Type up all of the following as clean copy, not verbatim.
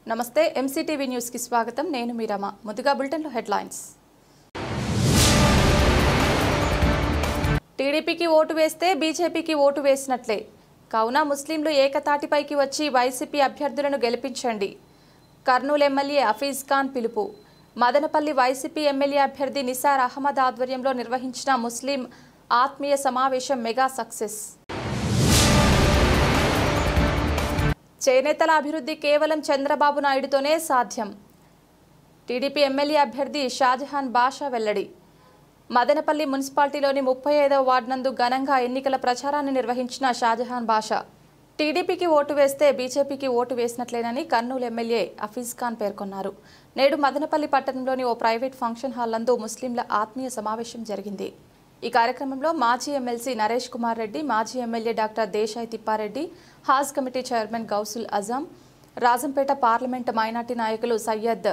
నమస్తే MCTV news కి స్వాగతం నేను మీ రమ ముందుగా బులెటిన్ లో హెడ్లైన్స్ టీడీపీకి ఓటు వేస్తే బీజేపీకి ఓటు వేసినట్లే కావున ముస్లింలు ఏకతాటిపైకి వచ్చి వైసీపీ అభ్యర్థులను గెలిపించండి కర్నూలు ఎమ్మెల్యే హఫీజ్ ఖాన్ పిలుపు మదనపల్లి వైసీపీ ఎమ్మెల్యే అభ్యర్థి నిసార్ అహ్మద్ ఆధ్వర్యంలో నిర్వహించిన ముస్లిం ఆత్మీయ సమావేశం మెగా సక్సెస్ చేనేతల అభివృద్ధి కేవలం చంద్రబాబు నాయుడుతోనే సాధ్యం టీడీపీ ఎమ్మెల్యే అభ్యర్థి షాజహాన్ బాషా వెల్లడి మదనపల్లి మున్సిపాలిటీలోని 35వ వార్డు నందు ఘనంగా ఎన్నికల ప్రచారాన్ని నిర్వహించిన షాజహాన్ బాషా టీడీపీకి ఓటు వేస్తే బీజేపీకి ఓటు వేసినట్లేనని కర్నూలు ఎమ్మెల్యే హఫీజ్ ఖాన్ పేర్కొన్నారు నేడు మదనపల్లి పట్టణంలోని ఓ ప్రైవేట్ ఫంక్షన్ హాల్ నందు ముస్లింల ఆత్మీయ సమావేశం జరిగింది ఈ కార్యక్రమంలో మాజీ ఎమ్మెల్సీ నరేష్ కుమార్ రెడ్డి మాజీ ఎమ్మెల్యే డాక్టర్ దేశాయ్ తిప్పారెడ్డి హాజ్ committee chairman Gausul Azam Rajampet parliament minority నాయకులు Syed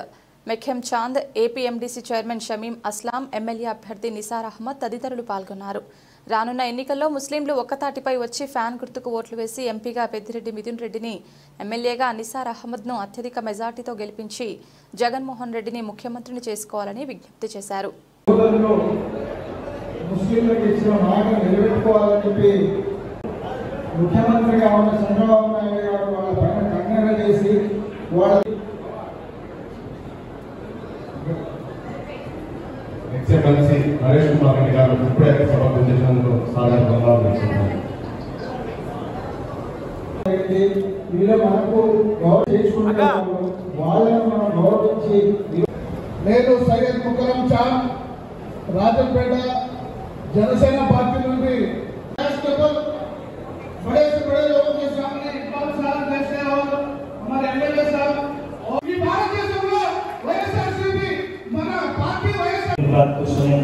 Mekhem Chand APMDC chairman Shamim Aslam MLA అభ్యర్థి నిసార్ అహ్మద్ తదితరులు పాల్గొన్నారు రానున్న ఎన్నికల్లో ముస్లింలు ఒక్కతాటిపై వచ్చి ఫ్యాన్ గుర్తుకు ఓట్లు వేసి ఎంపీగా పెద్దిరెడ్డి మిథున్ రెడ్డిని ఎమ్మెల్యేగా నిసార్ అహ్మద్ను అత్యధిక మెజార్టీతో గెలిపించి జగన్మోహన్ రెడ్డిని ముఖ్యమంత్రిని చేసుకోవాలని విజ్ఞప్తి చేశారు ముస్లింలకు ఇచ్చిన మాట నిలబెట్టుకోవాలని చెప్పి ముఖ్యమంత్రిగా ఉన్న చంద్రబాబు నాయుడు గారు వాళ్ళ పైన కంగన చేసి వాళ్ళ ఎక్సెప్టెన్సీ నరేష్ కుమార్ రెడ్డి గారు ఇప్పుడే సమర్పించినందుకు సాధారణంగా వీళ్ళు మనకు గౌరవం చేసుకుంటున్నారు వాళ్ళని మనం గౌరవించి నేను సయ్యద్ ముకరం చాంద్ राजमपेट जनसेना पार्टी में बड़े से बड़े लोगों के सामने इकबाल साहब जैसे और हमारे एमएलए साहब और ये भारतीय जनता वाईएसआरसीपी मना पार्टी वाईएसआर बात को सुने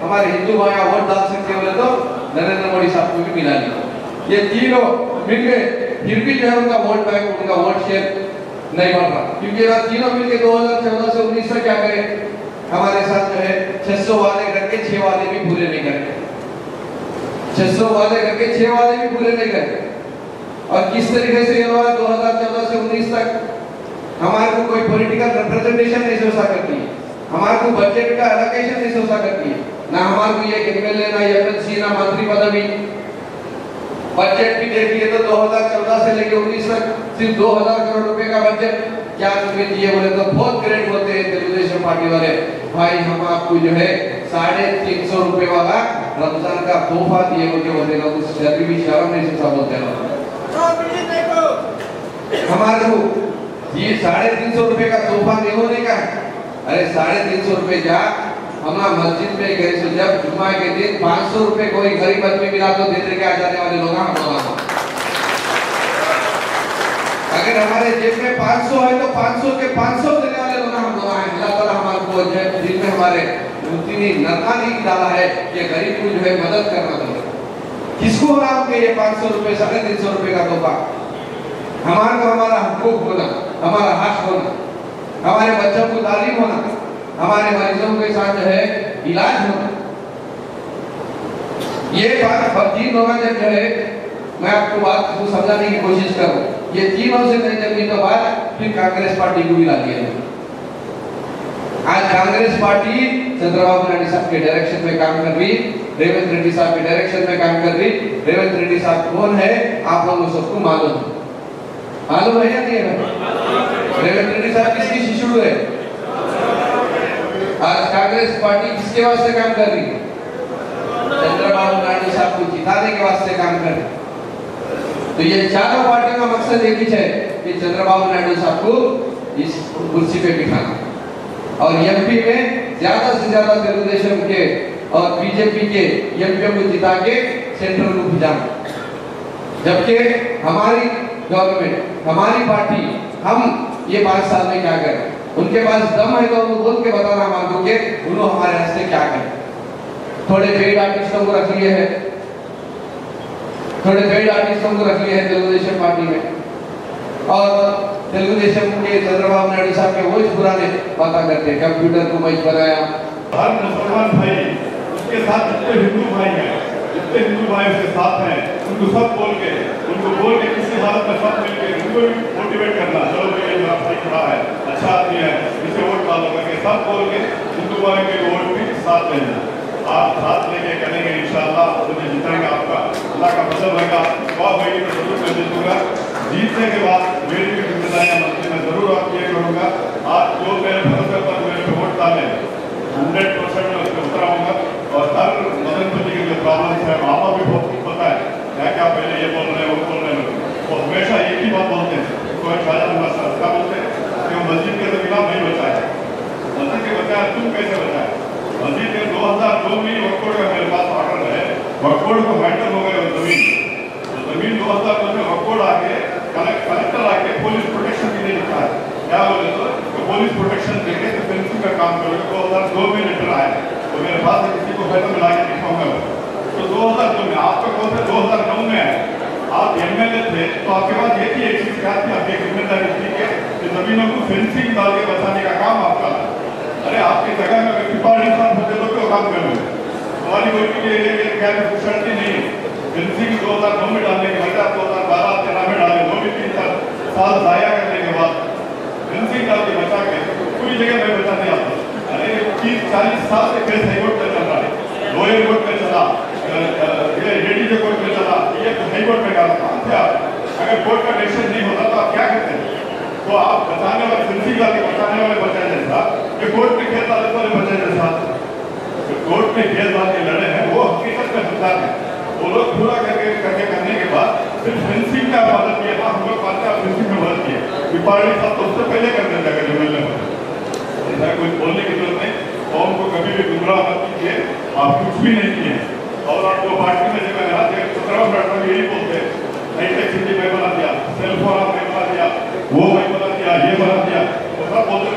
हमारे हिंदू भाई वोट डाल सकते बोले तो नरेंद्र मोदी साहब को भी मिला नहीं ये तीनों मिलके फिर भी जो है उनका वोट बैंक उनका वोट शेयर नहीं बढ़ रहा क्योंकि ये तीनों मिलके 2014 से 19 तक क्या करे हमारे साथ जो है 600 वादे करके 6 वादे भी पूरे नहीं करे 600 वादे करके 6 वादे भी पूरे नहीं करे और किस तरीके से ये लोग 2014 से 19 तक हमारे को कोई पॉलिटिकल रिप्रेजेंटेशन नहीं सोचा करती है हमारे को बजट का एलोकेशन नहीं सोचा करती है ना हमारे को ये एमएलए ना एमएलसी ना मंत्री पदवी बजट भी देखिए तो 2014 से लेकर 19 तक सिर्फ 2000 करोड़ रुपए का बजट क्या तुम्हें दिए बोले तो बहुत ग्रेट होते हैं तेलुगुदेशम पार्टी वाले भाई हम आपको जो है 350 रुपए वाला रमजान का तोहफा दिए बोलते ना उस शर्म भी शर्म नहीं से बोलते ना हमारे को ये 350 रुपए का तोहफा नहीं होने का अरे 350 रुपए जा हमारा मस्जिद में गए तो जब जुम्मा के दिन 500 रुपए कोई गरीब आदमी मिला तो दे दे के आ जाने वाले लोग हम लोग अगर हमारे जेब में 500 है तो 500 के 500 देने वाले लोग हम लोग हैं अल्लाह ताला हमारे को दिल में हमारे उतनी नरका नहीं डाला है कि गरीब को जो है मदद करना चाहिए किसको हो रहा है ये 500 रुपए 350 रुपए का तोहफा हमारे को हमारा हुकूक होना हमारा हक होना हमारे बच्चों को तालीम होना हमारे मरीजों के साथ जो है इलाज होना ये बात तीन लोग जब जो है मैं आपको बात को समझाने की कोशिश करूं ये तीनों से नहीं जमी तो बाद फिर कांग्रेस पार्टी को भी ला दिया आज कांग्रेस पार्टी चंद्रबाबू नायडू साहब के डायरेक्शन में काम कर रही रेवंत रेड्डी साहब के डायरेक्शन में काम कर रही रेवंत रेड्डी साहब कौन है आप लोगों सबको मालूम है या नहीं है रेवंत रेड्डी साहब किसकी शिशुड़ है आज कांग्रेस पार्टी किसके वास्ते काम कर रही है चंद्रबाबू नायडू साहब को जिताने के वास्ते काम कर रही है तो ये चारों पार्टियों का मकसद एक ही है कि चंद्रबाबू नायडू साहब को इस कुर्सी पे बिठाना और एमपी में ज्यादा से ज्यादा तेलुगुदेशम के और बीजेपी के एमपी को जिता के सेंट्रल को भिजाना जबकि हमारी गवर्नमेंट हमारी पार्टी हम ये 5 साल में क्या करें उनके पास दम है तो उनको बोल के बताना मांगोगे उन्होंने हमारे रास्ते क्या करें थोड़े पेड आर्टिस्टों को रख लिए हैं तेलुगुदेशम पार्टी में और तेलुगुदेशम के चंद्रबाबू नायडू साहब के वो पुराने बातें करते हैं कंप्यूटर को मैं बनाया हर मुसलमान भाई उसके साथ जितने हिंदू भाई हैं, जितने हिंदू भाई उसके साथ हैं, उनको सब बोल के किसी हालत में सब मिल के उनको भी मोटिवेट करना, चलो भैया जो भाई खड़ा है, अच्छा आदमी है, इसे वोट डालो करके सब बोल के हिंदू भाई के वोट भी साथ लेना। आप साथ लेके करेंगे इंशाअल्लाह, मुझे जिताएंगे आपका, अल्लाह का फजल होगा। बहुत भाई मैं जरूर कर दूंगा, जीतने के बाद मेरी भी जिम्मेदारियां बनती मैं जरूर आपको ये करूँगा। आप जो मेरे भरोसे पर मेरे पे वोट डालें 100% में उसमें उतराऊंगा। और हर मदन जी के जो प्रॉब्लम्स है आपको भी बहुत कुछ पता है, क्या पहले ये बोल रहे हैं वो बोल रहे हैं, वो हमेशा एक ही बात बोलते हैं, कोई शायद क्या बोलते हैं कि मस्जिद के तो खिलाफ नहीं बचा है, मस्जिद के बचाया तुम कैसे बचाए? मस्जिद के 2002 में वक्फ का मेरे पास ऑर्डर है, वक्फ को मैटर हो गए जमीन 2002 में वक्फ आके कलेक्टर आके पुलिस प्रोटेक्शन के लिए लिखा है, क्या बोले तो पुलिस प्रोटेक्शन देके तो फेंसिंग का काम करोगे। 2002 में लेटर आया तो मेरे पास किसी को फायदा मिला के दिखाऊंगा। तो 2002 में आपका कौन सा 2009 में है, आप एमएलए थे तो आपके पास एक ही चीज क्या थी, आपकी जिम्मेदारी थी कि जमीनों को फेंसिंग डाल के बचाने का काम आपका। अरे आपकी जगह में अगर पिपाड़ी साफ होते तो क्यों काम करोगे? हमारी कोई के लिए क्या फैसिलिटी नहीं है। फेंसिंग 2009 में डालने के बजाय 2012-13 में डाले, वो भी 3 साल जाया करने के बाद फेंसिंग डाल के बचा के पूरी जगह में बचा नहीं आता। अरे 30-40 साल से केस हाईकोर्ट में चल रहा है, लोअर कोर्ट में चला, एडीजे कोर्ट में चला, ये हाईकोर्ट में डाला। कहाँ थे आप? अगर कोर्ट का डिसीजन नहीं होता तो आप क्या करते हैं? तो आप बचाने वाले फेंसिंग डाल के बचाने वाले बचाए जैसा कि कोर्ट में खेल डालने वाले बचाए जैसा, तो कोर्ट में खेल डाल के लड़े हैं वो हकीकत में बचा है। वो लोग पूरा करने के बाद सिर्फ फेंसिंग का मदद किया था, हम लोग पाते हैं फेंसिंग में मदद किया। पिपाड़ी साहब तो उससे पहले कर देता है जो ऐसा कोई बोलने की जरूरत नहीं। कौम को कभी भी गुमराह मत कीजिए, आप कुछ भी नहीं किए। और आप जो पार्टी में जगह आते हैं 17 मिनट में यही बोलते हैं हाईटेक सिटी में बना दिया, सेलफोन आपने बना दिया, वो मैं बना दिया, ये बना दिया, तो सब बोलते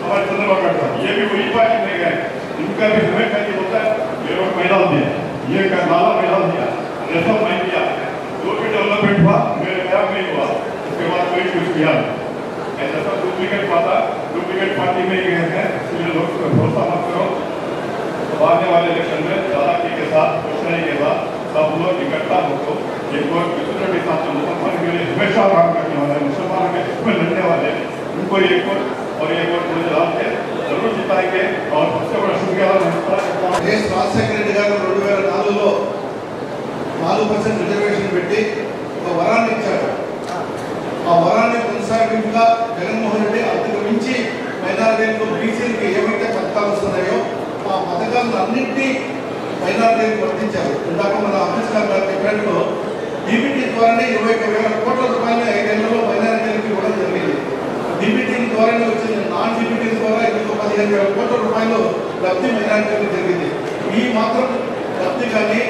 हमारे चंद्रबाबू नायडू साहब ये भी वही पार्टी में गए, इनका भी हमें कहीं होता है ये रोड मैदान दिया, ये नाला मैदान दिया, ये सब नहीं दिया, जो भी डेवलपमेंट हुआ मेरे ख्याल में हुआ, उसके बाद कोई कुछ किया ऐसा सब डुप्लीकेट पार्टी में गए हैं। इसलिए लोग भरोसा मत करो। तो आने वाले इलेक्शन में चालाकी के साथ रोशनी के साथ सब लोग इकट्ठा होकर एक और के साथ मुसलमान के लिए हमेशा काम करने वाले, मुसलमान के इसमें लड़ने वाले उनको एक और एक और डाल के जरूर जिताएंगे। और सबसे बड़ा शुक्रिया देश राजशेखर రెడ్డి గారు 2004లో 4% రిజర్వేషన్ పెట్టి ఒక వరాన్ని ఇచ్చారు. ఆ వరాన్ని కొనసాగింపుగా జగన్మోహన్ రెడ్డి అంతకు మించి మైనారిటీలకు బీసీలకి ఏవైతే పథకాలు వస్తున్నాయో ఆ పథకాలను అన్నింటినీ మైనారిటీలకు వర్తించారు. ఇందాక మన అంబేద్కర్ గారు చెప్పినట్టు డీబీటీ ద్వారానే 21,000 కోట్ల రూపాయలు 5 ఏళ్లలో మైనారిటీలకు ఇవ్వడం జరిగింది. డీబీటీ ద్వారానే వచ్చింది. నాన్ డీబీటీ ద్వారా ఇంకొక 15,000 కోట్ల రూపాయలు లబ్ధి మైనారిటీలకు జరిగింది. ఈ మాత్రం లబ్ధి కానీ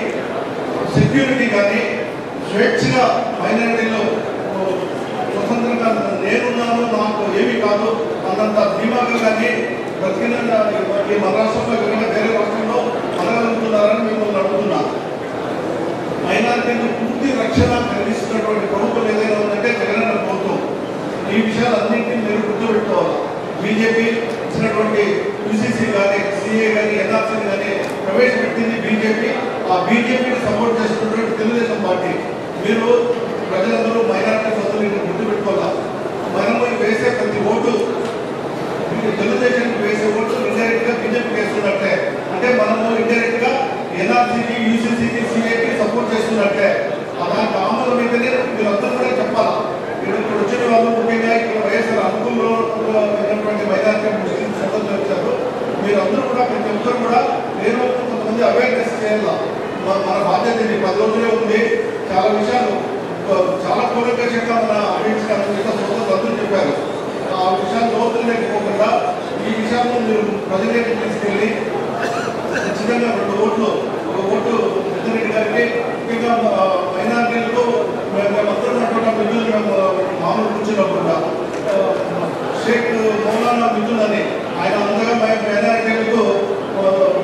సెక్యూరిటీ కానీ స్వేచ్ఛగా మైనారిటీలో స్వతంత్రంగా నేనున్నాను నాకు ఏమీ కాదు అన్నంత ధీమాగా కానీ బ్రతికిన ఈ మన రాష్ట్రంలో కానీ వేరే రాష్ట్రంలో మనగలుగుతున్నారని మిమ్మల్ని అడుగుతున్నాను. మైనారిటీలకు పూర్తి రక్షణ కలిగిస్తున్నటువంటి ప్రభుత్వం ఏదైనా ఉందంటే జగనన్న ప్రభుత్వం. ఈ విషయాలన్నింటినీ మీరు గుర్తుపెట్టుకోవాలి. బీజేపీ ఇచ్చినటువంటి యూసీసీ కానీ సిఏ కానీ ఎన్ఆర్సీ కానీ ప్రవేశపెట్టింది బీజేపీ. ఆ బీజేపీని సపోర్ట్ చేస్తున్నటువంటి తెలుగుదేశం పార్టీ. మీరు ప్రజలందరూ మైనారిటీ సోదరులను గుర్తుపెట్టుకోవాలి. మనము వేసే ప్రతి ఓటు తెలుగుదేశానికి వేసే ఓటు ఇండైరెక్ట్ గా బీజేపీకి వేస్తున్నట్టే. అంటే మనము ఇండైరెక్ట్ గా ఎన్ఆర్సీకి యూసీసీకి సిఏకి సపోర్ట్ చేస్తున్నట్టే. అలాంటి ఆమోదం మీదనే మీరు అందరూ కూడా చెప్పాలా. ఇక్కడ వచ్చిన వాళ్ళు ముఖ్యంగా ఇక్కడ వైఎస్ఆర్ అనుకూలంలో ఉన్నటువంటి మైనారిటీ ముస్లిం సోదరులు వచ్చారు. మీరు అందరూ కూడా ప్రతి ఒక్కరు కూడా నేను కొంతమంది అవేర్నెస్ చేయాలా. మన బాధ్యత ఇది 10 రోజులే ఉంది. చాలా విషయాలు చాలా కూలంకషంగా మన అమిత్ షా సోదరులు అందరూ చెప్పారు. ఆ విషయాలు లోతులు లేకపోకుండా ఈ విషయాలను మీరు ప్రజలకి తీసుకెళ్ళి ఖచ్చితంగా 2 ఓట్లు, ఒక ఓటు పెద్దరెడ్డి గారికి ముఖ్యంగా మైనారిటీలకు మేమందరూ మామూలు కూర్చున్నప్పుడు షేక్ మౌలానా మిథున్ అని ఆయన అందగా మైనారిటీలకు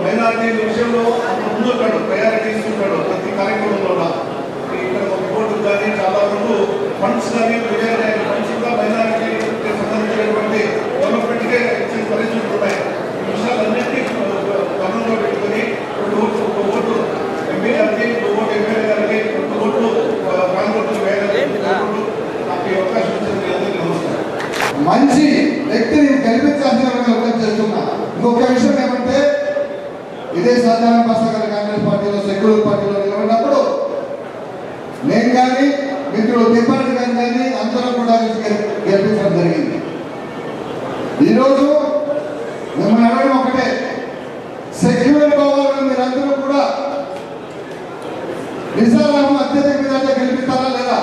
మైనారిటీల విషయంలో ముందుంటాడు, ప్రయారిటీ ఇస్తుంటాడు ప్రతి కార్యక్రమంలో. ఇక్కడ రిపోర్టు కానీ చాలా వరకు ఫండ్స్ కానీ ఫండ్స్ కూడా మైనారిటీకి సంబంధించినటువంటి డెవలప్మెంట్కే ఇచ్చే పరిస్థితులు ఉన్నాయి. ఈ విషయాలన్నింటినీ ఇదే సాధారణ భాషగా కాంగ్రెస్ పార్టీలో సెక్యులర్ పార్టీలో నిలబడినప్పుడు నేను కానీ మిత్రులు తిప్పారెడ్డి గారు కానీ అందరం కూడా గెలిపించడం జరిగింది. ఈరోజు మిమ్మల్ని అడగడం ఒకటే, సెక్యులర్ పోవాలని మీరందరూ కూడా నిజాలను అత్యధిక విధాలుగా గెలిపిస్తారా లేదా?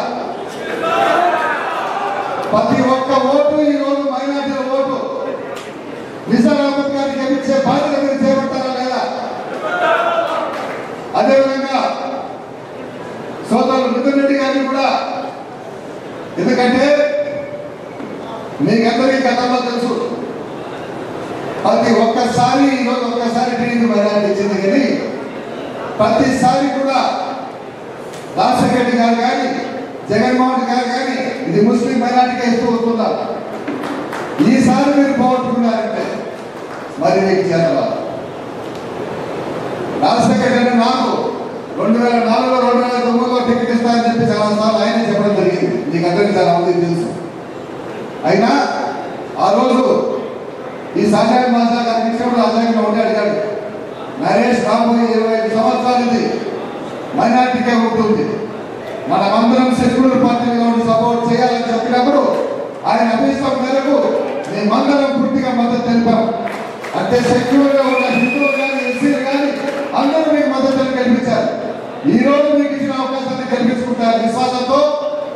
ప్రతి ఒక్క ఓటు ఈరోజు మైనార్టీల ఓటు నిజాం అహ్మద్ గారికి గెలిపించే బాధ్యత మీరు చేపడతారా లేదా? అదేవిధంగా సోదరులు మిథున్ రెడ్డి గారిని కూడా, ఎందుకంటే మీకందరికీ గతంలో తెలుసు, ప్రతి ఒక్కసారి ఈరోజు ఒక్కసారి టీడీపీ మైనార్టీ ఇచ్చింది, కానీ ప్రతిసారి కూడా రాజశేఖర రెడ్డి గారు కానీ జగన్మోహన్ రెడ్డి గారు కానీ ఇది ముస్లిం మైనార్టీకి ఇస్తూ వస్తున్నారు. ఈసారి మీరు పోగొట్టుకున్నారంటే మరి మీకు చేతవా? రాజశేఖర రెడ్డి నాకు 2004లో 2009లో టికెట్ ఇస్తారని చెప్పి చాలాసార్లు ఆయనే చెప్పడం జరిగింది. మీకు అందరికీ చాలా మందికి తెలుసు. అయినా ఆ రోజు ఈ సాధారణ మాసా గారికి ఇచ్చినప్పుడు రాజకీయంగా ఉండి అడిగాడు, నరేష్ రాబోయే 25 సంవత్సరాలు ఇది మైనార్టీకే ఉంటుంది, మనమందరం సెక్యులర్ పార్టీలో సపోర్ట్ చేయాలని చెప్పినప్పుడు ఆయన అభిష్టం మేరకు మేమందరం పూర్తిగా మద్దతు తెలిపాం. అంటే సెక్యులర్గా ఉన్న హిందువులు కానీ ఎస్సీలు కానీ అందరూ మీకు మద్దతును కల్పించారు. ఈ రోజు మీకు ఇచ్చిన అవకాశాన్ని కల్పించుకుంటారు విశ్వాసంతో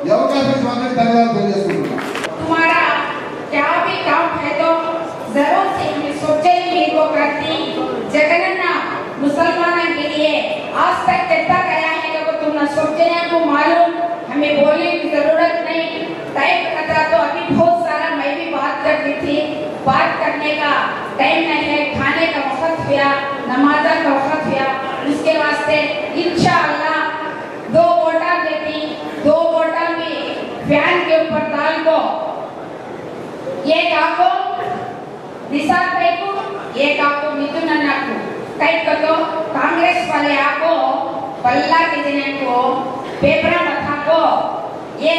ఈ అవకాశం ఇచ్చిన అందరికీ ధన్యవాదాలు తెలియజేసుకుంటున్నాం. जरूर से सोचेंगे वो करती जगन्ना मुसलमानों के लिए आज तक कितना गया है कि वो तुम न सोचने को मालूम, हमें बोलने की जरूरत नहीं। टाइप करता तो अभी बहुत सारा मैं भी बात करती थी, बात करने का टाइम नहीं है, खाने का वक्त हुआ, नमाज का वक्त हुआ, उसके वास्ते इंशाअल्लाह 2 वोटा देती, 2 वोटा भी फैन के ऊपर डाल को ये आपको निसार भाई को, एक आपको मिथुन अन्ना को टाइप कर दो। कांग्रेस वाले आपको बल्ला के जने को पेपर बता को ये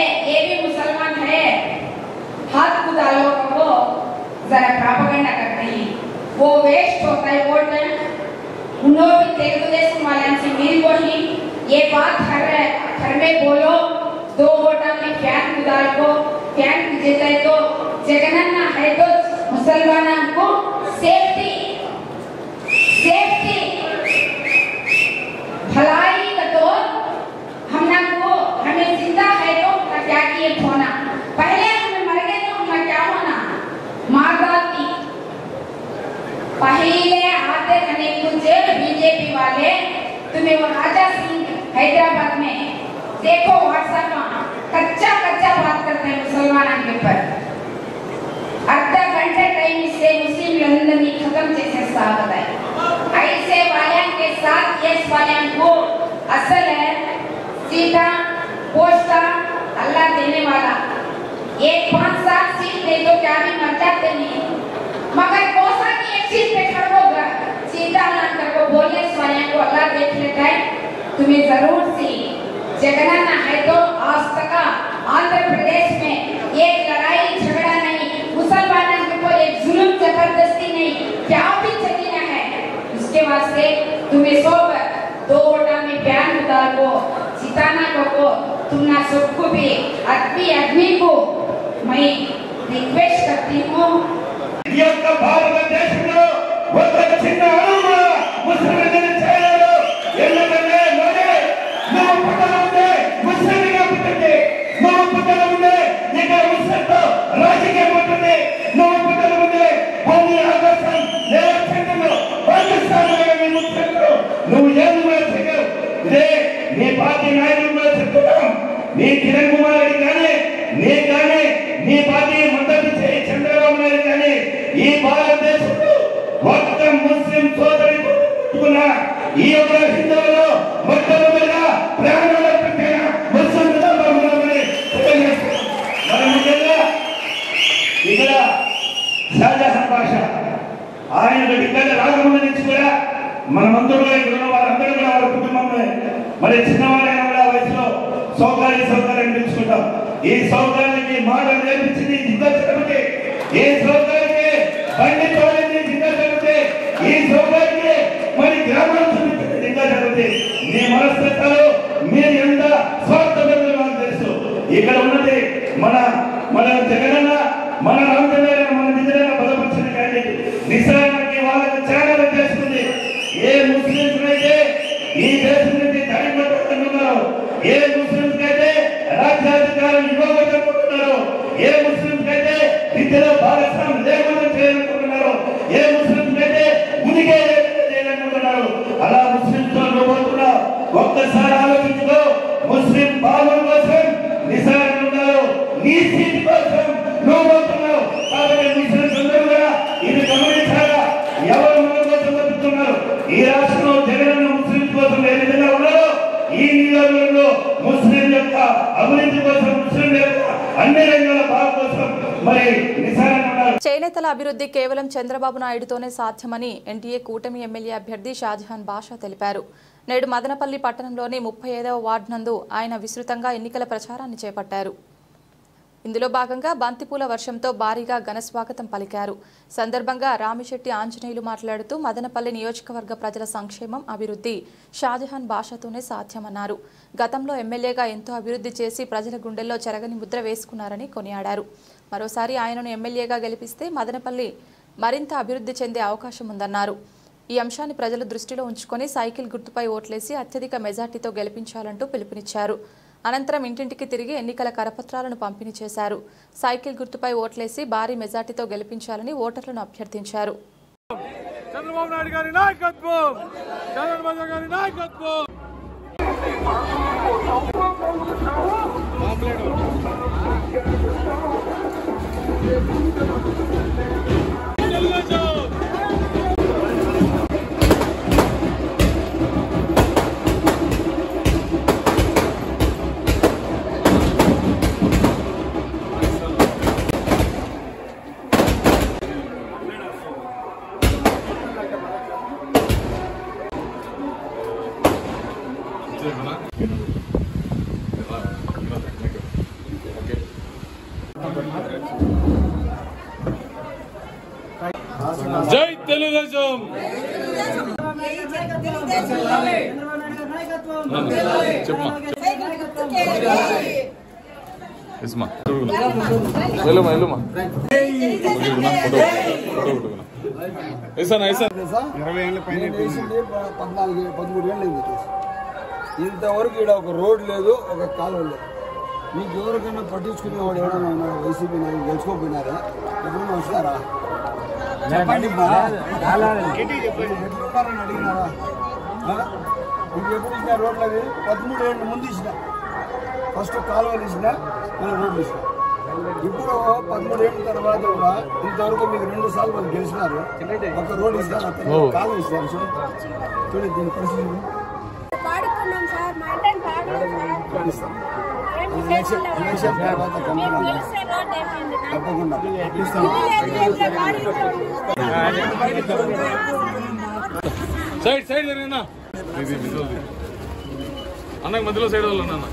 भी मुसलमान है, हाथ को डालो को जरा प्रोपेगेंडा करते हैं, वो वेस्ट होता है वोट। उन्होंने भी तेलुगुदेशम वाले से मिल बोली ये बात घर में बोलो, 2 वोटा में फैन को डाल को, फैन जीता है तो जगन्ना है तो मुसलमानों को सेफ्टी सेफ्टी भलाई का तो हमें जिंदा है तो क्या किए होना, पहले हमें मर गए तो हमें क्या होना, मार डालती। पहले आते हमें कुछ बीजेपी वाले तुम्हें वो राजा सिंह हैदराबाद में देखो व्हाट्सएप में कच्चा बात करते हैं मुसलमानों के ऊपर, आधा घंटे टाइम से मुस्लिम लंदन खत्म जैसे साहब है। ऐसे वाले के साथ यस वाले को असल है सीधा पोस्टा अल्लाह देने वाला, एक 5-7 सीट दे तो क्या भी मर जाते नहीं, मगर कोसा की एक सीट पे खड़ा होगा सीधा ना कर को बोलने वाले को अल्लाह देख लेता है। तुम्हें जरूर सी जगन्ना है तो आज तक आंध्र प्रदेश में एक लड़ाई झगड़ा नहीं, मुसलमानों के ऊपर एक जुल्म जबरदस्ती नहीं, क्या भी चलना है उसके वास्ते तुम्हें सब 2 वोटा में प्यार उतार को जिताना को तुम ना सबको भी आदमी को मैं रिक्वेस्ट करती हूँ। भारत देश में चिन्ह मुस्लिम రాజకీయ ఉంటుంది నువ్వు పుట్టలు ఉండే భూమి ఆకాశం నేర్చుకుంటున్నావు పాకిస్తాన్ నువ్వు ఏమి చెప్పావు, ఇదే నీ పార్టీ నాయకులు కూడా చెప్తున్నాం, నీ కిరణ్ కుమార్ రెడ్డి కానీ నీ కానీ నీ పార్టీ మద్దతు చేయి చంద్రబాబు నాయుడు కానీ ఈ భారతదేశంలో మొత్తం ముస్లిం సోదరి ఈ యొక్క హిందువులలో మొట్టమొదటిగా ప్రాణాలు పెట్టిన ముస్లిం ఇక్కడ షాజహాన్ భాష ఆయన ఇక్కడ రాకముందు నుంచి కూడా మనమందరూ ఇక్కడ ఉన్న వారందరూ కూడా వారి కుటుంబంలో మరి చిన్నవారైనా కూడా వయసులో సౌకర్యాన్ని పెంచుకుంటాం. ఈ సౌకర్యానికి మాట నేర్పించింది జిందా చెరువుకి, ఈ సౌకర్యానికి బండి తోడింది జిందా చెరువుకి, ఈ సౌకర్యానికి మరి గ్రామ నిజానికి వాళ్ళకు త్యాగాలు చేస్తుంది. ఏ ముస్లింస్ అయితే ఈ దేశం నుండి తరిమట్టుకుంటున్నారో, ఏ ముస్లింస్ అయితే రాజ్యాధికారం ఇవ్వబోతున్నారు, ఏ ముస్లింస్ అయితే విద్యలో భాగస్వామ్యం లేకుండా చేయాలనుకుంటున్నారు, ఏ ముస్లింస్ అయితే ఉనికి చేయాలనుకుంటున్నారు, అలా ముస్లింస్ తో పోతున్నా ఒక్కసారి ఆలోచించుకో. ముస్లిం బాబుల కోసం నిజాన్ని ఉన్నారు, నీ సీట్ కోసం నువ్వు పోతున్నావు. కాబట్టి ముస్లింస్ అందరూ కూడా ఇది గమనించాలా. ఎవరు మన కోసం బతుకుతున్నారు? ఈ రాష్ట్రంలో జగన్ ముస్లిం కోసం ఏ విధంగా ఉన్నారో ఈ నియోజకవర్గంలో ముస్లిం యొక్క అభివృద్ధి కోసం, ముస్లిం యొక్క అన్ని రంగాల బాగు కోసం మరి నిజాన్ని ఉన్నారు. చేనేతల అభివృద్ధి కేవలం చంద్రబాబు నాయుడుతోనే సాధ్యమని ఎన్డీఏ కూటమి ఎమ్మెల్యే అభ్యర్థి షాజహాన్ బాషా తెలిపారు. నేడు మదనపల్లి పట్టణంలోని 35వ వార్డు నందు ఆయన విస్తృతంగా ఎన్నికల ప్రచారాన్ని చేపట్టారు. ఇందులో భాగంగా బంతిపూల వర్షంతో భారీగా ఘనస్వాగతం పలికారు. సందర్భంగా రామిశెట్టి ఆంజనేయులు మాట్లాడుతూ మదనపల్లి నియోజకవర్గ ప్రజల సంక్షేమం, అభివృద్ధి షాజహాన్ బాషాతోనే సాధ్యమన్నారు. గతంలో ఎమ్మెల్యేగా ఎంతో అభివృద్ధి చేసి ప్రజల గుండెల్లో చెరగని ముద్ర వేసుకున్నారని కొనియాడారు. మరోసారి ఆయనను ఎమ్మెల్యేగా గెలిపిస్తే మదనపల్లి మరింత అభివృద్ధి చెందే అవకాశం ఉందన్నారు. ఈ అంశాన్ని ప్రజలు దృష్టిలో ఉంచుకొని సైకిల్ గుర్తుపై ఓట్లేసి అత్యధిక మెజార్టీతో గెలిపించాలంటూ పిలుపునిచ్చారు. అనంతరం ఇంటింటికి తిరిగి ఎన్నికల కరపత్రాలను పంపిణీ చేశారు. సైకిల్ గుర్తుపై ఓట్లేసి భారీ మెజార్టీతో గెలిపించాలని ఓటర్లను అభ్యర్థించారు. చంద్రబాబు నాయుడు గారి నాయకత్వం, చంద్రబాబు గారి నాయకత్వం. జై తెలుగుదేశం. ఇంతవరకు ఇక్కడ ఒక రోడ్ లేదు, ఒక కాలువ లేదు. మీకు ఎవరికైనా పట్టించుకునేవాడు ఎవరైనా ఉన్నారు? వైసీపీ నాయకులు గెలుచుకోపోయినారా? ఎప్పుడైనా వస్తారా? చెప్పండి. ఎట్లున్నారని అడిగినారా? మీకు ఎప్పుడు ఇచ్చిన రోడ్లకి 13 ఏళ్ళ ముందు ఇచ్చిన. ఫస్ట్ కాలువలు ఇచ్చిన, మళ్ళీ రోడ్లు ఇచ్చిన. ఇప్పుడు 13 ఏళ్ళ తర్వాత కూడా ఇంతవరకు మీకు 2 సార్లు వాళ్ళు గెలిచినారు. ఒక రోడ్ ఇస్తారు, కాలువ ఇస్తారు. చూడండి దీని పరిస్థితి. ఎలక్షన్ తర్వాత తప్పకుండా సైడ్ సైడ్ జరిగినా అన్నకు మధ్యలో సైడ్ వాళ్ళు ఉన్నా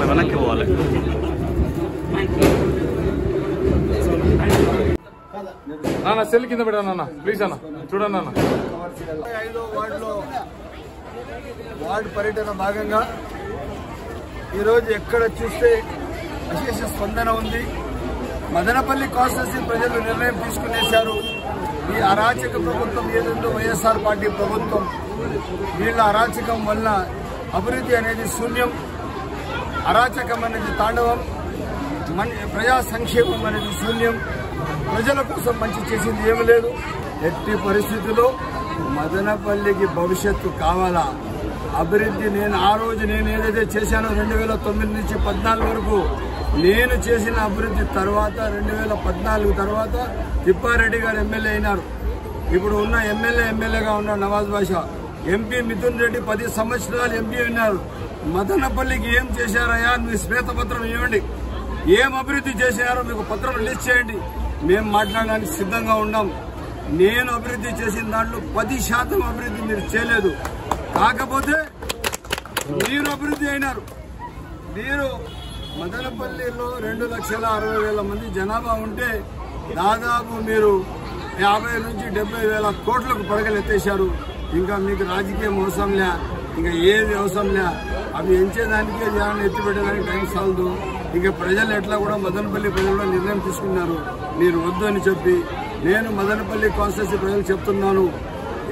వెనక్కి పోవాలి. నాన్న సెల్ కింద పెట్టాను ప్లీజ్ అన్న చూడండి అన్న. 5వ వార్డులో వార్డు పర్యటన భాగంగా ఈరోజు ఎక్కడ చూస్తే విశేష స్పందన ఉంది. మదనపల్లి కాన్స్టిట్యూన్సీ ప్రజలు నిర్ణయం తీసుకునేశారు. ఈ అరాచక ప్రభుత్వం ఏదంటూ వైఎస్ఆర్ పార్టీ ప్రభుత్వం, వీళ్ళ అరాచకం వల్ల అభివృద్ధి అనేది శూన్యం, అరాచకం అనేది తాండవం, ప్రజా సంక్షేమం అనేది శూన్యం, ప్రజల కోసం మంచి చేసింది ఏమీ లేదు. ఎట్టి పరిస్థితుల్లో మదనపల్లికి భవిష్యత్తు కావాలా, అభివృద్ధి. ఆ రోజు నేను ఏదైతే చేశానో 2009 నుంచి 14 వరకు నేను చేసిన అభివృద్ధి తర్వాత 2014 తర్వాత తిప్పారెడ్డి గారు ఎమ్మెల్యే అయినారు. ఇప్పుడు ఉన్న ఎమ్మెల్యేగా ఉన్న నవాజ్ బాషా ఎంపీ మిథున్ రెడ్డి 10 సంవత్సరాలు ఎంపీ ఉన్నారు. మదనపల్లికి ఏం చేశారయ్యా? మీ శ్వేతపత్రం ఇవ్వండి. ఏం అభివృద్ధి చేశారో మీకు పత్రం రిలీజ్ చేయండి. మేము మాట్లాడడానికి సిద్ధంగా ఉన్నాం. నేను అభివృద్ధి చేసిన దాంట్లో 10% అభివృద్ధి మీరు చేయలేదు. కాకపోతే మీరు అభివృద్ధి అయినారు. మీరు మదనపల్లిలో 2,60,000 మంది జనాభా ఉంటే దాదాపు మీరు 50 నుంచి 70,000 కోట్లకు పడగలెత్తేశారు. ఇంకా మీకు రాజకీయం అవసరంలే, ఇంకా ఏది అవసరంలే. అవి ఎంచేదానికే జనాన్ని ఎత్తిపెట్టడానికి టైం సాలదు. ఇంకా ప్రజలు ఎట్లా కూడా మదనపల్లి ప్రజలు కూడా నిర్ణయం తీసుకున్నారు. మీరు వద్దు అని చెప్పి నేను మదనపల్లి కాన్స్టిట్యూన్సీ ప్రజలు చెప్తున్నాను,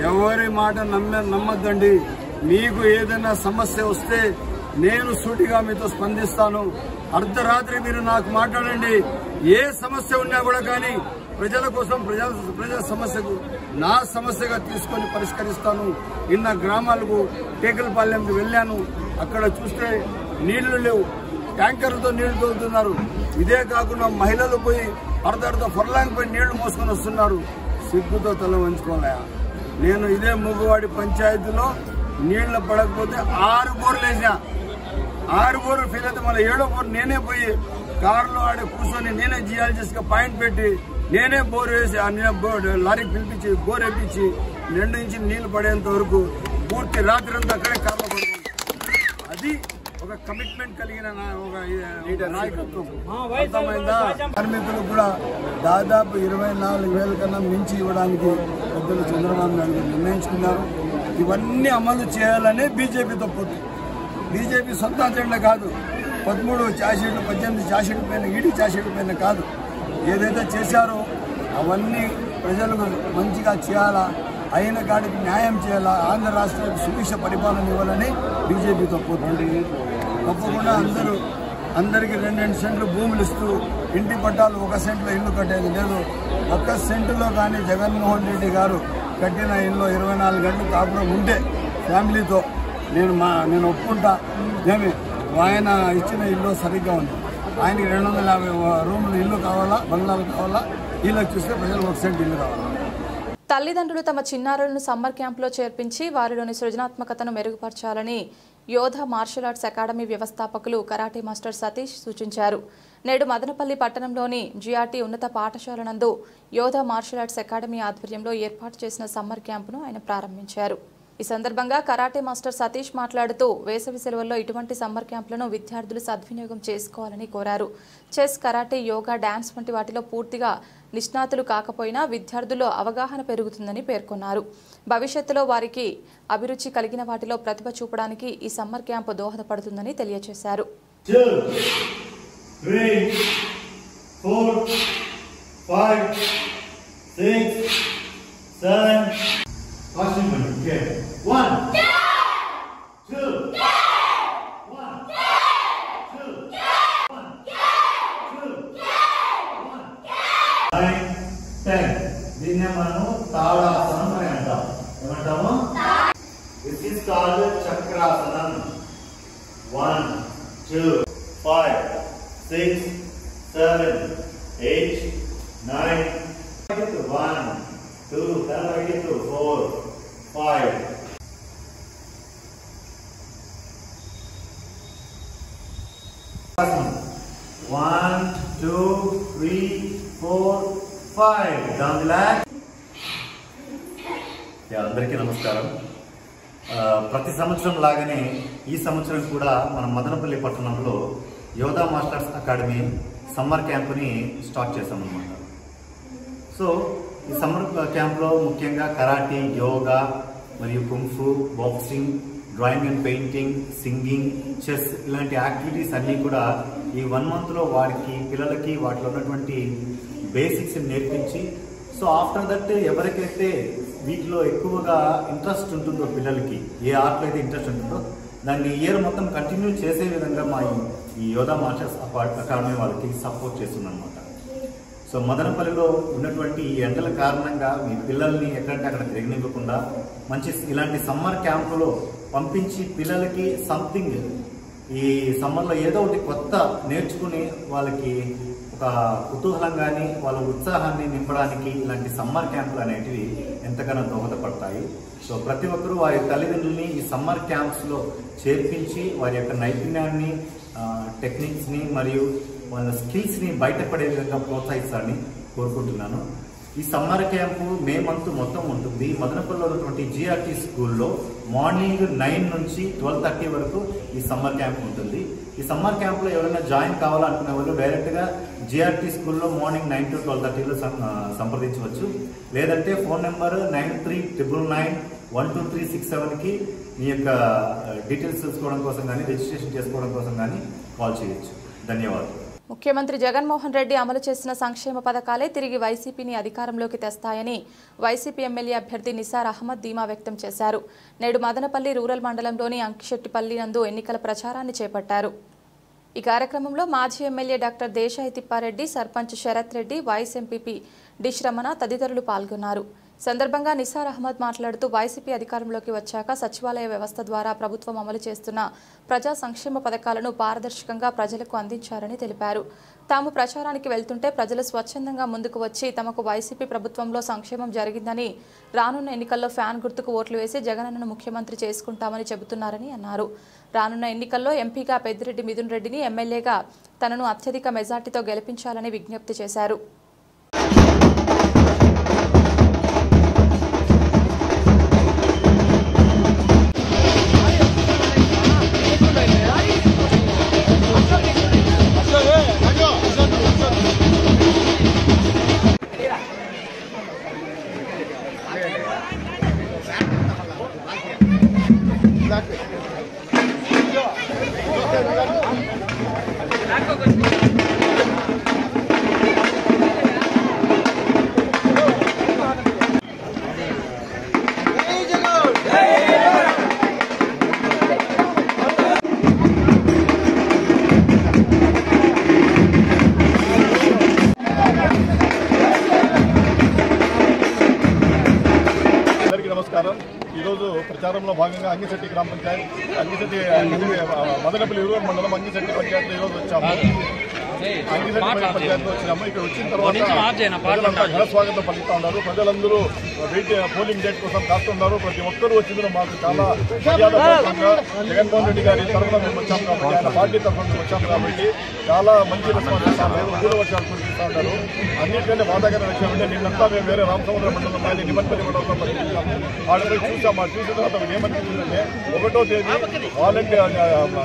ఎవరి మాట నమ్మద్దండి. మీకు ఏదైనా సమస్య వస్తే నేను సూటిగా మీతో స్పందిస్తాను. అర్ధరాత్రి మీరు నాకు మాట్లాడండి. ఏ సమస్య ఉన్నా కూడా కానీ ప్రజల కోసం ప్రజల సమస్యకు నా సమస్యగా తీసుకొని పరిష్కరిస్తాను. నిన్న గ్రామాలకు టేకలపాలెంకి వెళ్ళాను. అక్కడ చూస్తే నీళ్లు లేవు, ట్యాంకర్లతో నీళ్లు తోలుతున్నారు. ఇదే కాకుండా మహిళలు పోయి అర్ధ ఫర్లాంగ్ పోయి నీళ్లు మోసుకొని వస్తున్నారు. సిగ్గుతో తల వంచుకోలే. నేను ఇదే ముగ్గువాడి పంచాయతీలో నీళ్లు పడకపోతే 6 బోర్లు వేసా. 6 బోర్లు ఫీల్ అయితే మళ్ళీ 7వ బోర్ నేనే పోయి కారులో ఆడ కూర్చొని నేనే జియాలజిస్ట్ గా పాయింట్ పెట్టి నేనే బోర్ వేసి ఆ లారీకి పిలిపించి బోర్ వేపించి 2 ఇంచులు నీళ్లు పడేంత వరకు పూర్తి రాత్రి అంతా అక్కడే కారులో పడుతుంది. అది ఒక కమిట్మెంట్ కలిగిన ఒక నాయకత్వం. అర్థమైందా? కార్మికులకు కూడా దాదాపు 24,000 కన్నా మించి ఇవ్వడానికి పెద్దలు చంద్రబాబు నాయుడు నిర్ణయించుకున్నారు. ఇవన్నీ అమలు చేయాలనే బీజేపీతో పొత్తు. బీజేపీ సొంత అజెండా కాదు. 13 ఛార్జ్షీట్లు 18 ఛార్జ్షీట్ల పైన ఈడీ ఛార్జ్షీట్ల పైన కాదు. ఏదైతే చేశారో అవన్నీ ప్రజలకు మంచిగా చేయాలా, అయిన కాడికి న్యాయం చేయాలా, ఆంధ్ర రాష్ట్రానికి సుభిక్ష పరిపాలన ఇవ్వాలని బీజేపీతో పోతుంది. తప్పకుండా అందరికీ 2 సెంట్లు భూములు ఇస్తూ ఇంటి పట్టాలు 1 సెంట్లో ఇల్లు కట్టేది లేదు. 1 సెంటులో కానీ జగన్మోహన్ రెడ్డి గారు కట్టిన ఇల్లు 24 గంటలు కాపురం ఉంటే ఫ్యామిలీతో నేను ఒప్పుకుంటా. ఏమి ఆయన ఇచ్చిన ఇల్లు సరిగ్గా ఉంది. ఆయనకి 250 రూములు ఇల్లు కావాలా, బంగ్లాలు కావాలా, వీళ్ళకి చూస్తే ప్రజలు 1 సెంట్ ఇల్లు కావాలా. తల్లిదండ్రులు తమ చిన్నారులను సమ్మర్ క్యాంపులో చేర్పించి వారిలోని సృజనాత్మకతను మెరుగుపరచాలని యోధా మార్షల్ ఆర్ట్స్ అకాడమీ వ్యవస్థాపకులు కరాటే మాస్టర్ సతీష్ సూచించారు. నేడు మదనపల్లి పట్టణంలోని జిఆర్టీ ఉన్నత పాఠశాల నందు యోధా మార్షల్ ఆర్ట్స్ అకాడమీ ఆధ్వర్యంలో ఏర్పాటు చేసిన సమ్మర్ క్యాంపును ఆయన ప్రారంభించారు. ఈ సందర్భంగా కరాటే మాస్టర్ సతీష్ మాట్లాడుతూ వేసవి సెలవుల్లో ఇటువంటి సమ్మర్ క్యాంపులను విద్యార్థులు సద్వినియోగం చేసుకోవాలని కోరారు. చెస్, కరాటే, యోగా, డాన్స్ వంటి వాటిలో పూర్తిగా నిష్ణాతులు కాకపోయినా విద్యార్థుల్లో అవగాహన పెరుగుతుందని పేర్కొన్నారు. భవిష్యత్తులో వారికి అభిరుచి కలిగిన వాటిలో ప్రతిభ చూపడానికి ఈ సమ్మర్ క్యాంపు దోహదపడుతుందని తెలియజేశారు. 2, 3, 4, 5, 6, 7. Okay. 1, 2, 1, 2, 1, 2, 1, 9, 10. దీన్ని మనం తాడాసనం అని అంటాం. ఏమంటాము? This is called చక్రాసనం. 1, 2, 5, 6, 7, 8, 9, 1, 2, 4, 5. One, 2, 3, 4, 5. Down the line. అందరికీ నమస్కారం. ప్రతి సంవత్సరం లాగానే ఈ సంవత్సరం కూడా మన మదనపల్లి పట్టణంలో యోధా మాస్టర్స్ అకాడమీ సమ్మర్ క్యాంపుని స్టార్ట్ చేశామన్నమాట. సో ఈ సమ్మర్ క్యాంప్లో ముఖ్యంగా కరాటే, యోగా మరియు kung fu, boxing, drawing and painting, singing, chess ఇలాంటి యాక్టివిటీస్ అన్నీ కూడా ఈ 1 మంత్లో పిల్లలకి వాటిలో ఉన్నటువంటి బేసిక్స్ నేర్పించి, సో ఆఫ్టర్ దట్ ఎవరికైతే వీటిలో ఎక్కువగా ఇంట్రెస్ట్ ఉంటుందో, పిల్లలకి ఏ ఆర్ట్లో అయితే ఇంట్రెస్ట్ ఉంటుందో దాన్ని ఇయర్ మొత్తం కంటిన్యూ చేసే విధంగా మా ఈ యోధా మాస్టర్స్ అకాడమీ వాళ్ళకి సపోర్ట్ చేస్తుందన్నమాట. సో మదనపల్లిలో ఉన్నటువంటి ఈ ఎండల కారణంగా మీ పిల్లల్ని ఎక్కడంటే అక్కడ తిరగనివ్వకుండా మంచి ఇలాంటి సమ్మర్ క్యాంపులో పంపించి పిల్లలకి సంథింగ్ ఈ సమ్మర్లో ఏదో ఒకటి కొత్త నేర్చుకుని వాళ్ళకి ఒక కుతూహలం కానీ వాళ్ళ ఉత్సాహాన్ని నింపడానికి ఇలాంటి సమ్మర్ క్యాంపులు అనేటివి ఎంతగానో దోహదపడతాయి. సో ప్రతి ఒక్కరూ వారి తల్లిదండ్రుల్ని ఈ సమ్మర్ క్యాంప్స్లో చేర్పించి వారి యొక్క నైపుణ్యాన్ని, టెక్నిక్స్ని మరియు వాళ్ళ స్కిల్స్ని బయటపడే విధంగా ప్రోత్సహిస్తారని కోరుకుంటున్నాను. ఈ సమ్మర్ క్యాంపు మే మంత్ మొత్తం ఉంటుంది. మదనపల్లిలో ఉన్నటువంటి GRT స్కూల్లో మార్నింగ్ 9 నుంచి 12:30 వరకు ఈ సమ్మర్ క్యాంప్ ఉంటుంది. ఈ సమ్మర్ క్యాంప్లో ఎవరైనా జాయిన్ కావాలనుకునే వాళ్ళు డైరెక్ట్గా GRT స్కూల్లో మార్నింగ్ 9 to 12:30లో సంప్రదించవచ్చు. లేదంటే ఫోన్ నెంబర్ 9399912367కి మీ యొక్క డీటెయిల్స్ తెలుసుకోవడం కోసం కానీ రిజిస్ట్రేషన్ చేసుకోవడం కోసం కానీ కాల్ చేయొచ్చు. ధన్యవాదాలు. ముఖ్యమంత్రి జగన్మోహన్ రెడ్డి అమలు చేసిన సంక్షేమ పథకాలే తిరిగి వైసీపీని అధికారంలోకి తెస్తాయని వైసీపీ ఎమ్మెల్యే అభ్యర్థి నిసార్ అహ్మద్ ధీమా వ్యక్తం చేశారు. నేడు మదనపల్లి రూరల్ మండలంలోని అంకిశెట్టిపల్లి నందు ఎన్నికల ప్రచారాన్ని చేపట్టారు. ఈ కార్యక్రమంలో మాజీ MLA doctor Desai Tippareddy, sarpanch Sharath Reddy, vice MPP డిష్ రమణ తదితరులు పాల్గొన్నారు. సందర్భంగా నిసార్ అహ్మద్ మాట్లాడుతూ వైసీపీ అధికారంలోకి వచ్చాక సచివాలయ వ్యవస్థ ద్వారా ప్రభుత్వం అమలు చేస్తున్న ప్రజా సంక్షేమ పథకాలను పారదర్శకంగా ప్రజలకు అందించారని తెలిపారు. తాము ప్రచారానికి వెళ్తుంటే ప్రజలు స్వచ్ఛందంగా ముందుకు వచ్చి తమకు వైసీపీ ప్రభుత్వంలో సంక్షేమం జరిగిందని, రానున్న ఎన్నికల్లో ఫ్యాన్ గుర్తుకు ఓట్లు వేసి జగనన్నను ముఖ్యమంత్రి చేసుకుంటామని చెబుతున్నారని అన్నారు. రానున్న ఎన్నికల్లో ఎంపీగా పెద్దిరెడ్డి మిథున్ రెడ్డిని, ఎమ్మెల్యేగా తనను అత్యధిక మెజార్టీతో గెలిపించాలని విజ్ఞప్తి చేశారు. ఈరోజు ప్రచారంలో భాగంగా అంగిశెట్టి గ్రామ పంచాయతీ, మదనపల్లి రూరల్ మండలం అంగిశెట్టి పంచాయతీలో ఈరోజు వచ్చాము. అంగిశెట్టి పంచాయతీలో వచ్చినాము. ఇక్కడ వచ్చిన తర్వాత ప్రజలంతా ఘన స్వాగతం పలుకుతా ఉన్నారు. ప్రజలందరూ పోలింగ్ డేట్ కోసం కాస్తున్నారు. ప్రతి ఒక్కరూ వచ్చిందో మాకు చాలా మర్యాదపూర్వకంగా జగన్మోహన్ రెడ్డి గారి తరఫున మేము వచ్చాము కాబట్టి, ఆయన పార్టీ తరఫున వచ్చాము కాబట్టి చాలా మంచి రెస్పాన్స్ ఇస్తాం. ఊళ్ళో వర్షాలు కురిపిస్తూ ఉంటారు. అన్నింటికంటే బాధాకరమైన విషయం అంటే నిన్నంతా మేము వేరే రామసముద్రం మండలం మాది నిమ్మపల్లి మండలంలో పరిశీలించాము. ఆడపై చూసాము. చూసిన తర్వాత ఏమనిపించిందంటే 1వ తేదీ వాలంటీర్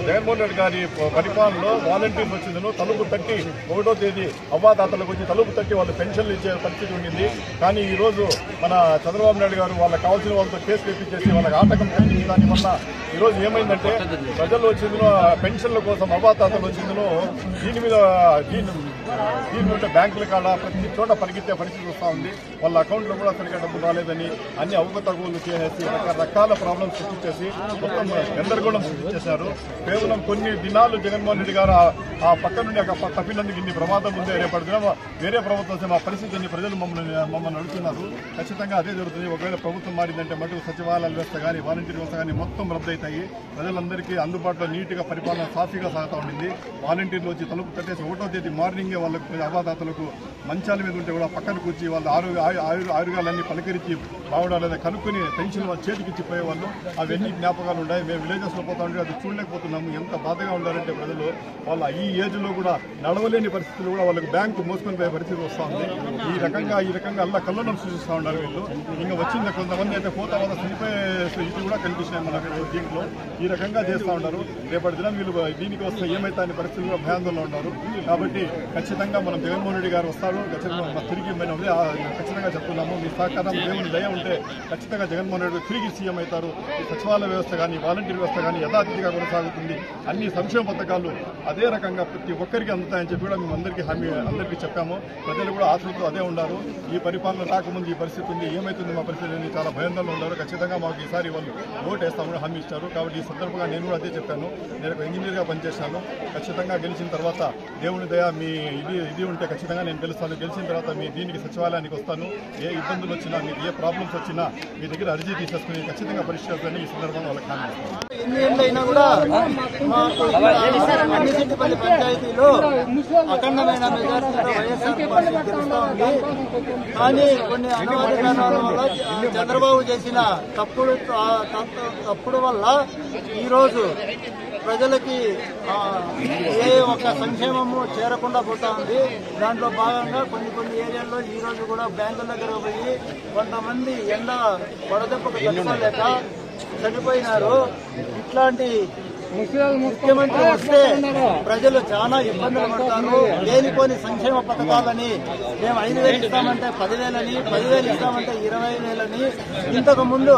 జగన్మోహన్ రెడ్డి గారి పరిపాలనలో వాలంటీర్స్ వచ్చిందను తలుపు తట్టి 1వ తేదీ అవ్వాదాతలకు వచ్చి తలుపు తట్టి వాళ్ళు పెన్షన్లు ఇచ్చే పరిస్థితి ఉండింది. కానీ ఈ రోజు మన చంద్రబాబు నాయుడు గారు వాళ్ళకి కావాల్సిన వాళ్ళతో కేసు తెప్పించేసి వాళ్ళకి ఆటకం కలిగించిన దాని వల్ల ఈరోజు ఏమైందంటే ప్రజలు వచ్చిందో పెన్షన్ల కోసం అవ్వాదాతలు వచ్చిందో దీని మీద బ్యాంకుల కాడ ప్రతి చోట పరిగెత్తే పరిస్థితి వస్తూ ఉంది. వాళ్ళ అకౌంట్లో కూడా సరిగ్గా డబ్బులు రాలేదని అన్ని అవకతవకలు చేసేసి రకరకాల ప్రాబ్లమ్స్ సృష్టించేసి మొత్తం గందరగోళం సృష్టించేశారు. కేవలం కొన్ని దినాలు జగన్మోహన్ రెడ్డి గారు ఆ పక్క నుండి తప్పినందుకు ఇన్ని ప్రమాదం ఉందే. రేపటి దినం వేరే ప్రభుత్వం వస్తే మా పరిస్థితిని ప్రజలు మమ్మల్ని అడుగుతున్నారు. ఖచ్చితంగా అదే జరుగుతుంది. ఒకవేళ ప్రభుత్వం మారిందంటే మటుకు సచివాలయ వ్యవస్థ కానీ వాలంటీర్ వ్యవస్థ కానీ మొత్తం రద్దవుతాయి. ప్రజలందరికీ అందుబాటులో నీట్గా పరిపాలన సాఫీగా సాగుతూ ఉండింది. వాలంటీర్లు వచ్చి తలుపు కట్టేసి 1వ తేదీ మార్నింగే వాళ్ళకు అవ్వాదాతలకు మంచాల మీద ఉంటే కూడా పక్కన కూర్చి వాళ్ళ ఆరోగ్యాలన్నీ పలకరించి బాగుండాలని కనుక్కుని పెన్షన్ వాళ్ళ చేతికి ఇచ్చిపోయేవాళ్ళు. అవన్నీ జ్ఞాపకాలు ఉన్నాయి. మేము విలేజెస్లో పోతా ఉంటే అది చూడలేకపోతున్నాము. ఎంత బాధగా ఉండాలంటే ప్రజలు వాళ్ళ ఈ ఏజ్లో కూడా నడవలేని పరిస్థితులు కూడా వాళ్ళకి బ్యాంకు మోసుకొని పోయే పరిస్థితి వస్తూ ఉంది. ఈ రకంగా అల్లా కల్లోనం సృష్టిస్తూ ఉన్నారు వీళ్ళు. ఇంకా వచ్చింది కొంతమంది అయితే పోతా వాళ్ళ చనిపోయే ఇది కూడా కనిపిస్తున్నాయి మనకు దీంట్లో. ఈ రకంగా చేస్తూ ఉన్నారు. రేపటి దినం వీళ్ళు దీనికి వస్తే ఏమైతే అనే పరిస్థితుల్లో భయాందోళనలో ఉన్నారు. కాబట్టి ఖచ్చితంగా మనం జగన్మోహన్ రెడ్డి గారు వస్తారు. ఖచ్చితంగా తిరిగి మేము ఖచ్చితంగా చెప్తున్నాము. మీ సహకారం దేవుని దయ ఉంటే ఖచ్చితంగా జగన్మోహన్ రెడ్డి తిరిగి సీఎం అవుతారు. ఈ సచివాలయ వ్యవస్థ కానీ వాలంటీర్ వ్యవస్థ కానీ యథాతిథిగా కొనసాగుతుంది. అన్ని సంక్షేమ పథకాలు అదే రకంగా ప్రతి ఒక్కరికి జరుగుతాయని చెప్పి కూడా మేము అందరికీ చెప్పాము. ప్రజలు కూడా ఆతృతతో అదే ఉన్నారు. ఈ పరిపాలన రాకముందు ఈ పరిస్థితి ఉంది, ఏమైతుంది మా పరిస్థితి అని చాలా భయంకరంగా ఉన్నారు. ఖచ్చితంగా మాకు ఈసారి వాళ్ళు ఓటు వేస్తామని హామీ ఇచ్చారు. కాబట్టి ఈ సందర్భంగా నేను కూడా అదే చెప్పాను. నేను ఒక ఇంజనీర్గా పనిచేశాను. ఖచ్చితంగా గెలిచిన తర్వాత దేవుని దయ మీ ఇది ఉంటే ఖచ్చితంగా నేను గెలుస్తాను. గెలిచిన తర్వాత మీ దీనికి సచివాలయానికి వస్తాను. ఏ ఇబ్బందులు వచ్చినా, మీకు ఏ ప్రాబ్లమ్స్ వచ్చినా మీ దగ్గర అర్జీ తీసేసుకుని ఖచ్చితంగా పరిష్కరిస్తానని ఈ సందర్భంగా వాళ్ళకి హామీ ఇస్తాను. ఎన్ని ఏళ్ళైనా కూడా మాకు అన్నిచెట్టిపల్లి పంచాయతీలో అఖండమైన మెజార్టీలో వైఎస్ఆర్ పార్టీ గెలుస్తూ ఉంది. కానీ కొన్ని అనువాద కారణాల వల్ల చంద్రబాబు చేసిన తప్పుడు వల్ల ఈరోజు ప్రజలకి ఏ ఒక్క సంక్షేమము చేరకుండా పోతా ఉంది. దాంట్లో భాగంగా కొన్ని ఏరియాల్లో ఈ రోజు కూడా బ్యాంకుల దగ్గర పోయి కొంతమంది ఎండ వడదెబ్బకు తట్టుకోలేక చనిపోయినారు. ఇట్లాంటి ముఖ్యమంత్రి వస్తే ప్రజలు చాలా ఇబ్బందులు పడతారు. లేనిపోని సంక్షేమ పథకాలని మేము 5,000 ఇస్తామంటే 10,000 10,000 ఇస్తామంటే 20,000 ఇంతకు ముందు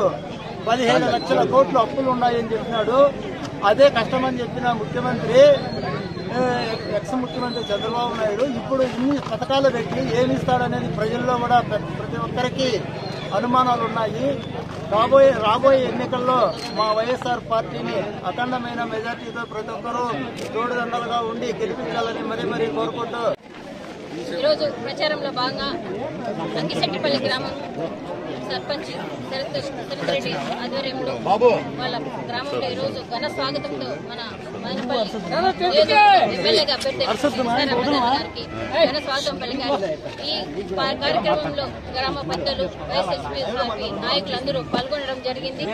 15 లక్షల కోట్లు అప్పులు ఉన్నాయని చెప్పినాడు. అదే కష్టమని చెప్పిన ముఖ్యమంత్రి ఎక్స్ ముఖ్యమంత్రి చంద్రబాబు నాయుడు ఇప్పుడు ఇన్ని పథకాలు పెట్టి ఏమిస్తాడనేది ప్రజల్లో కూడా ప్రతి ఒక్కరికి అనుమానాలు ఉన్నాయి. రాబోయే ఎన్నికల్లో మా వైఎస్ఆర్ పార్టీని అఖండమైన మెజార్టీతో ప్రతి ఒక్కరూ తోడుదండలుగా ఉండి గెలిపించాలని మరీ కోరుకుంటూ ఈరోజు ప్రచారంలో భాగంగా అంకిశెట్టిపల్లి గ్రామం సర్పంచ్ శరత్ రెడ్డి ఆధ్వర్యంలో వాళ్ళ గ్రామంలో ఈరోజు ఘన స్వాగతంతో మన మదనపల్లి ఎమ్మెల్యేగా అభ్యర్థి గారికి ఘన స్వాగతం పలికారు. ఈ కార్యక్రమంలో గ్రామ పెద్దలు, వైఎస్ఎస్పీ నాయకులందరూ పాల్గొనడం జరిగింది.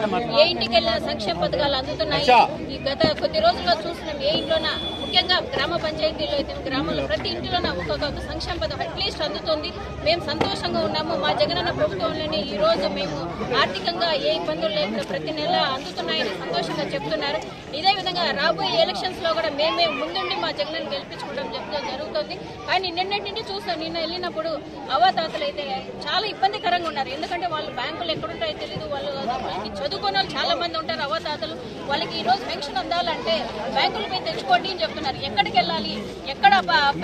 ఏ ఇంటికి వెళ్ళిన సంక్షేమ పథకాలు అందుతున్నాయి. ఈ గత కొద్ది రోజుల్లో చూస్తున్నాం. ఏ ఇంట్లోనా, ముఖ్యంగా గ్రామ పంచాయతీలో అయితే గ్రామంలో ప్రతి ఇంటిలోన ఒక్కొక్క సంక్షేమ పథకం అట్లీస్ట్ అందుతుంది. మేము సంతోషంగా ఉన్నాము. మా జగనన్న ప్రభుత్వంలోని ఈ రోజు మేము ఆర్థికంగా ఏ ఇబ్బందులు లేకుండా ప్రతి నెల అందుతున్నాయని సంతోషంగా చెప్తున్నారు. ఇదే విధంగా రాబోయే ఎలక్షన్స్ లో కూడా మేమే ముందుండి మా జగనన్న గెలిపించుకోవడం జరుగుతుంది. కానీ నిన్నటి నుండి చూస్తాం, నిన్న వెళ్ళినప్పుడు అవాతాతలు అయితే చాలా ఇబ్బందికరంగా ఉన్నారు. ఎందుకంటే వాళ్ళు బ్యాంకులు ఎక్కడుంటాయో తెలియదు. వాళ్ళకి చదువుకున్న వాళ్ళు చాలా మంది ఉంటారు అవాతాతలు. వాళ్ళకి ఈ రోజు పెన్షన్ అందాలంటే బ్యాంకులపై తెచ్చుకోండి అని చెప్తున్నారు. ఎక్కడికి వెళ్ళాలి, ఎక్కడ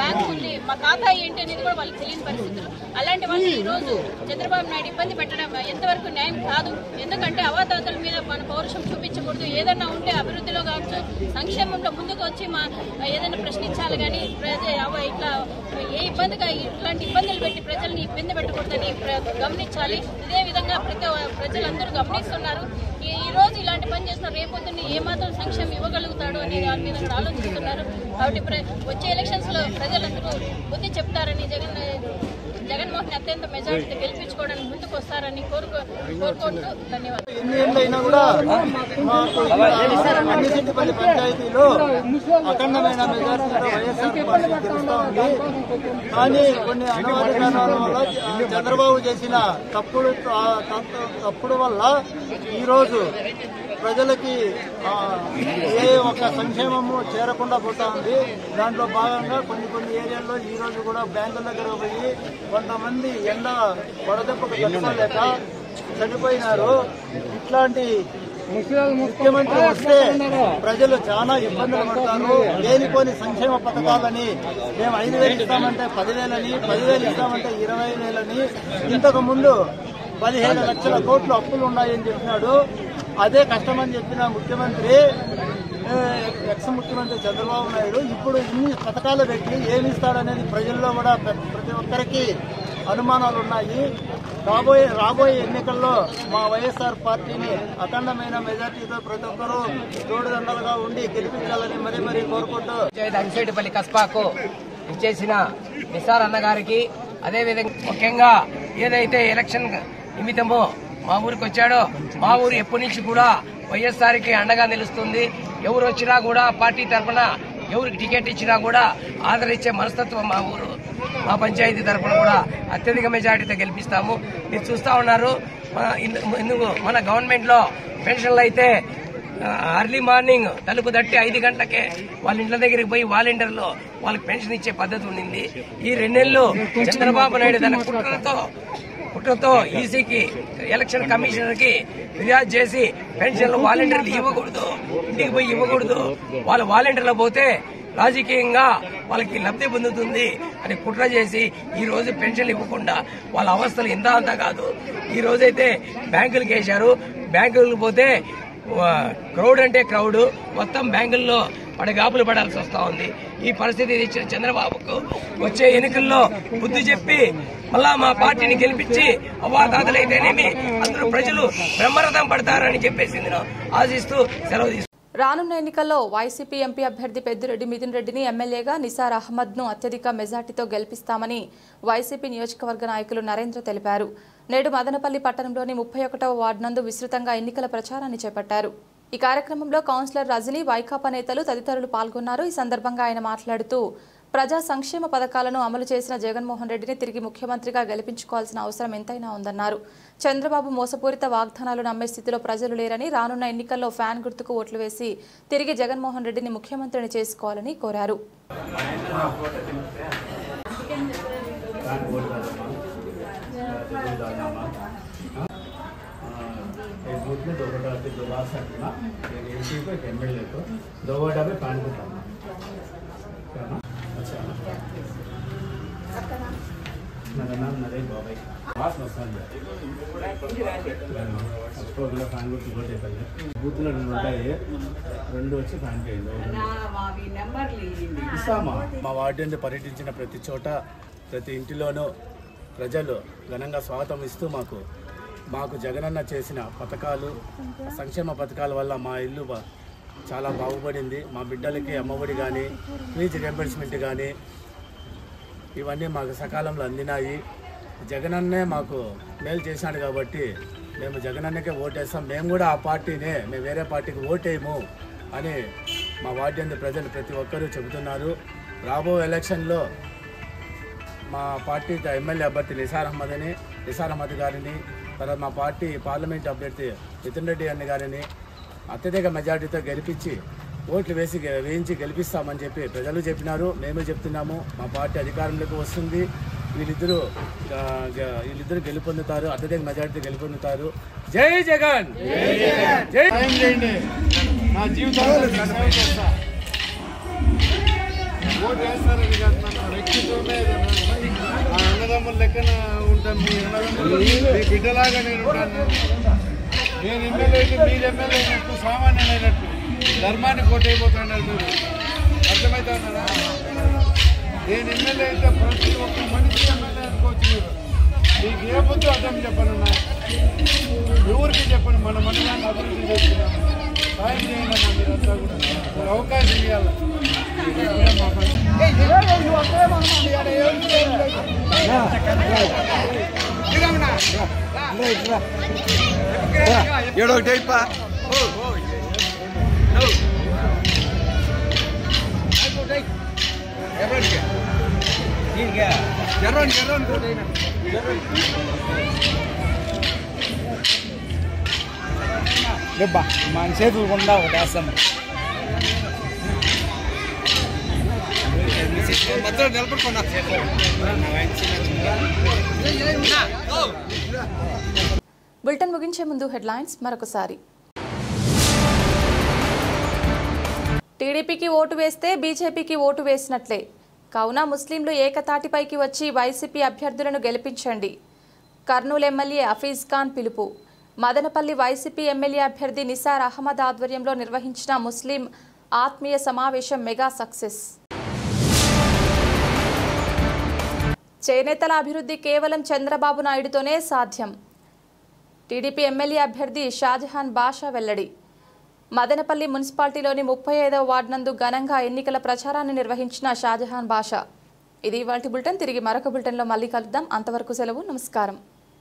బ్యాంకు ఉంది, మా ఖాతా ఏంటి అనేది కూడా వాళ్ళకి తెలియని పరిస్థితులు. అలాంటి వాళ్ళు ఈ రోజు చంద్రబాబు నాయుడు ఇబ్బంది పెట్టడం ఎంతవరకు న్యాయం కాదు. ఎందుకంటే అవాతాతల మీద మన పౌరుషం చూపించకూడదు. ఏదన్నా ఉంటే అభివృద్ధిలో కావచ్చు, సంక్షేమంలో ముందుకు వచ్చి ఏదైనా ప్రశ్నించాలి. కానీ ఇట్లా ఏ ఇబ్బందిగా ఇట్లాంటి ఇబ్బందులు పెట్టి ప్రజల్ని ఇబ్బంది పెట్టకూడదని గమనించాలి. ఇదే విధంగా ప్రజలందరూ గమనిస్తున్నారు. ఈ రోజు ఇలాంటి పని చేసిన రేపొద్దుని ఏమాత్రం సంక్షేమం ఇవ్వగలుగుతాడు అనే దాని మీద కూడా ఆలోచిస్తున్నారు. కాబట్టి వచ్చే ఎలక్షన్స్ లో ప్రజలందరూ బుద్ధి చెప్తారని జగన్మోహన్ అత్యంత మెజారిటీ గెలిపించుకోవడానికి ముందుకు వస్తారని కోరుకుంటూ ధన్యవాదాలు. ఎన్ని ఏళ్ళైనా కూడా మాకు అన్నిచెట్టిపల్లి పంచాయతీలో అఖండమైన మెజార్టీతో వైఎస్ఆర్ పార్టీ గెలుస్తూ ఉంది. కానీ కొన్ని అనువాద కారణాల వల్ల చంద్రబాబు చేసిన తప్పుడు వల్ల ఈరోజు ప్రజలకి ఏ ఒక్క సంక్షేమము చేరకుండా పోతా ఉంది. దాంట్లో భాగంగా కొన్ని ఏరియాల్లో ఈ రోజు కూడా బ్యాంకుల దగ్గర పోయి కొంతమంది ఎండ వడదెబ్బకు తట్టుకోలేక చనిపోయినారు. ఇట్లాంటి ముఖ్యమంత్రి వస్తే ప్రజలు చాలా ఇబ్బందులు పడతారు. లేనిపోని సంక్షేమ పథకాలని మేము 5,000 ఇస్తామంటే 10,000 10,000 ఇస్తామంటే 20,000 ఇంతకు ముందు 15 లక్షల కోట్లు అప్పులు ఉన్నాయని చెప్పినాడు. అదే కష్టమని చెప్పిన ముఖ్యమంత్రి ఎక్స్ ముఖ్యమంత్రి చంద్రబాబు నాయుడు ఇప్పుడు ఇన్ని పథకాలు పెట్టి ఏమిస్తాడనేది ప్రజల్లో కూడా ప్రతి ఒక్కరికి అనుమానాలు ఉన్నాయి. రాబోయే ఎన్నికల్లో మా వైఎస్ఆర్ పార్టీని అఖండమైన మెజార్టీతో ప్రతి ఒక్కరూ తోడుదండలుగా ఉండి గెలిపించాలని మరీ కోరుకుంటూ అంకిశెట్టిపల్లి కస్బాకు ఇచ్చేసిన నిసార్ అన్న గారికి, అదేవిధంగా ముఖ్యంగా ఏదైతే ఎలక్షన్ నిమిత్తమో మా ఊరికి వచ్చాడో, మా ఊరు ఎప్పటి నుంచి కూడా వైఎస్ఆర్కి అండగా నిలుస్తుంది. ఎవరు వచ్చినా కూడా పార్టీ తరఫున ఎవరికి టికెట్ ఇచ్చినా కూడా ఆదరించే మనస్తత్వం మా ఊరు, మా పంచాయతీ తరఫున కూడా అత్యధిక మెజార్టీతో గెలిపిస్తాము. మీరు చూస్తా ఉన్నారు, మన గవర్నమెంట్ లో పెన్షన్లు అయితే అర్లీ మార్నింగ్ తలుపు తట్టి 5 గంటలకే వాళ్ళ ఇంట్ల దగ్గరికి పోయి వాలంటీర్లు వాళ్ళకి పెన్షన్ ఇచ్చే పద్ధతి ఉండింది. ఈ 2 నెలలు చంద్రబాబు నాయుడు తన కుట్రతో ఈసీకి, ఎలక్షన్ కమిషనర్ కి ఫిర్యాదు చేసి పెన్షన్లు వాలంటీర్లు ఇవ్వకూడదు, ఇంటికి పోయి ఇవ్వకూడదు. వాళ్ళ వాలంటీర్లు పోతే రాజకీయంగా వాళ్ళకి లబ్ధి పొందుతుంది అని కుట్ర చేసి ఈ రోజు పెన్షన్లు ఇవ్వకుండా వాళ్ళ అవస్థలు ఇంత అంతా కాదు. ఈ రోజైతే బ్యాంకులకు వేశారు, బ్యాంకులకు పోతే క్రౌడ్ అంటే క్రౌడ్, మొత్తం బ్యాంకుల్లో పడగాపులు పడాల్సి వస్తా ఉంది. ఈ పరిస్థితి ఇచ్చిన చంద్రబాబుకు వచ్చే ఎన్నికల్లో బుద్ధి చెప్పి మళ్ళా మా పార్టీని గెలిపించి అవాతాతలైతేనేమి అందరూ ప్రజలు బ్రహ్మరథం పడతారని చెప్పేసి నేను ఆశిస్తూ సెలవు తీసుకున్నాను. రానున్న ఎన్నికల్లో వైసీపీ ఎంపీ అభ్యర్థి పెద్దిరెడ్డి మిథున్ రెడ్డిని ఎమ్మెల్యేగా నిసార్ అహ్మద్ను అత్యధిక మెజార్టీతో గెలిపిస్తామని వైసీపీ నియోజకవర్గ నాయకులు నరేంద్ర తెలిపారు. నేడు మదనపల్లి పట్టణంలోని 31వ వార్డు నందు విస్తృతంగా ఎన్నికల ప్రచారాన్ని చేపట్టారు. ఈ కార్యక్రమంలో కౌన్సిలర్ రజని, వైకాపా నేతలు తదితరులు పాల్గొన్నారు. ఈ సందర్భంగా ఆయన మాట్లాడుతూ ప్రజా సంక్షేమ పథకాలను అమలు చేసిన జగన్మోహన్ రెడ్డిని తిరిగి ముఖ్యమంత్రిగా గెలిపించుకోవాల్సిన అవసరం ఎంతైనా ఉందన్నారు. చంద్రబాబు మోసపూరిత వాగ్దానాలు నమ్మే స్థితిలో ప్రజలు లేరని, రానున్న ఎన్నికల్లో ఫ్యాన్ గుర్తుకు ఓట్లు వేసి తిరిగి జగన్మోహన్ రెడ్డిని ముఖ్యమంత్రిని చేసుకోవాలని కోరారు. एक बूथ में 2 वोटा पे 2 बार सकना, एक एमपी को, एक एमएलए को 2 वोटा पे पैन को करना, अच्छा मेरा नाम नरेश बाबाई पास मसाल उसको अगला फैन को वोट వేయాలి. బూత్లో 2 ఉంటాయి, 2 వచ్చి ఫ్యాన్ చేయండి. మా వార్డుని పర్యటించిన ప్రతి చోట ప్రతి ఇంటిలోనూ ప్రజలు ఘనంగా స్వాగతం ఇస్తూ మాకు జగనన్న చేసిన పథకాలు, సంక్షేమ పథకాల వల్ల మా ఇల్లు చాలా బాగుపడింది. మా బిడ్డలకి అమ్మఒడి కానీ, ఫీజు రియంబర్స్మెంట్ కానీ ఇవన్నీ మాకు సకాలంలో అందినాయి. జగనన్నే మాకు మేలు చేశాడు కాబట్టి మేము జగనన్నకే ఓటేస్తాం. మేము కూడా ఆ పార్టీనే, మేము వేరే పార్టీకి ఓటేయము అని మా వార్డు ప్రజలు ప్రతి ఒక్కరూ చెబుతున్నారు. రాబోయే ఎలక్షన్లో మా పార్టీ ఎమ్మెల్యే అభ్యర్థి నిసార్ అహ్మద్ గారిని, తర్వాత మా పార్టీ పార్లమెంట్ అభ్యర్థి మిథున్ రెడ్డి అన్న గారిని అత్యధిక మెజార్టీతో గెలిపించి ఓట్లు వేయించి గెలిపిస్తామని చెప్పి ప్రజలు చెప్పినారు. మేము చెప్తున్నాము. మా పార్టీ అధికారంలోకి వస్తుంది. వీళ్ళిద్దరూ గెలుపొందుతారు, అత్యధిక మెజార్టీతో గెలుపొందుతారు. జై జగన్, జై చేయండి. నా జీవితంలో ఓటు వేస్తారని కాదు, వ్యక్తిత్వమే అన్నదమ్ముల లెక్కన ఉంటాను. మీ బిడ్డలాగా నేను ఉంటాను. నేను ఎమ్మెల్యే అయితే మీరు ఎమ్మెల్యే అయినట్టు, సామాన్యులైనట్టు ధర్మాన్ని కోటైపోతున్నారు. మీరు అర్థమవుతున్నారా? నేను ఎమ్మెల్యే అయితే ప్రతి ఒక్క మనిషి ఎమ్మెల్యే అనుకోవచ్చు. మీకు ఏ బుద్ధి అర్థం చెప్పను, ఎవరికి చెప్పండి. మన మనగాన్ని అభివృద్ధి చేస్తున్నాము. సాయం చేయండి అన్న, మీరంతా కూడా అవకాశం ఇవ్వాలి. మన చేతులు కొండా ఒకటి వేస్తాం. బులెటిన్ ముగించే ముందు హెడ్లైన్స్ మరొకసారి. టీడీపీకి ఓటు వేస్తే బీజేపీకి ఓటు వేసినట్లే, కావున ముస్లింలు ఏకతాటిపైకి వచ్చి వైసీపీ అభ్యర్థులను గెలిపించండి. కర్నూలు ఎమ్మెల్యే హఫీజ్ ఖాన్ పిలుపు. మదనపల్లి వైసీపీ ఎమ్మెల్యే అభ్యర్థి నిసార్ అహ్మద్ ఆధ్వర్యంలో నిర్వహించిన ముస్లిం ఆత్మీయ సమావేశం మెగా సక్సెస్. చేనేతల అభివృద్ధి కేవలం చంద్రబాబు నాయుడుతోనే సాధ్యం. టీడీపీ ఎమ్మెల్యే అభ్యర్థి షాజహాన్ బాషా వెల్లడి. మదనపల్లి మున్సిపాలిటీలోని 35వ వార్డు నందు ఘనంగా ఎన్నికల ప్రచారాన్ని నిర్వహించిన షాజహాన్ బాషా. ఇది ఇవాల్టి బులెటిన్. తిరిగి మరొక బులెటిన్లో మళ్ళీ కలుద్దాం. అంతవరకు సెలవు. నమస్కారం.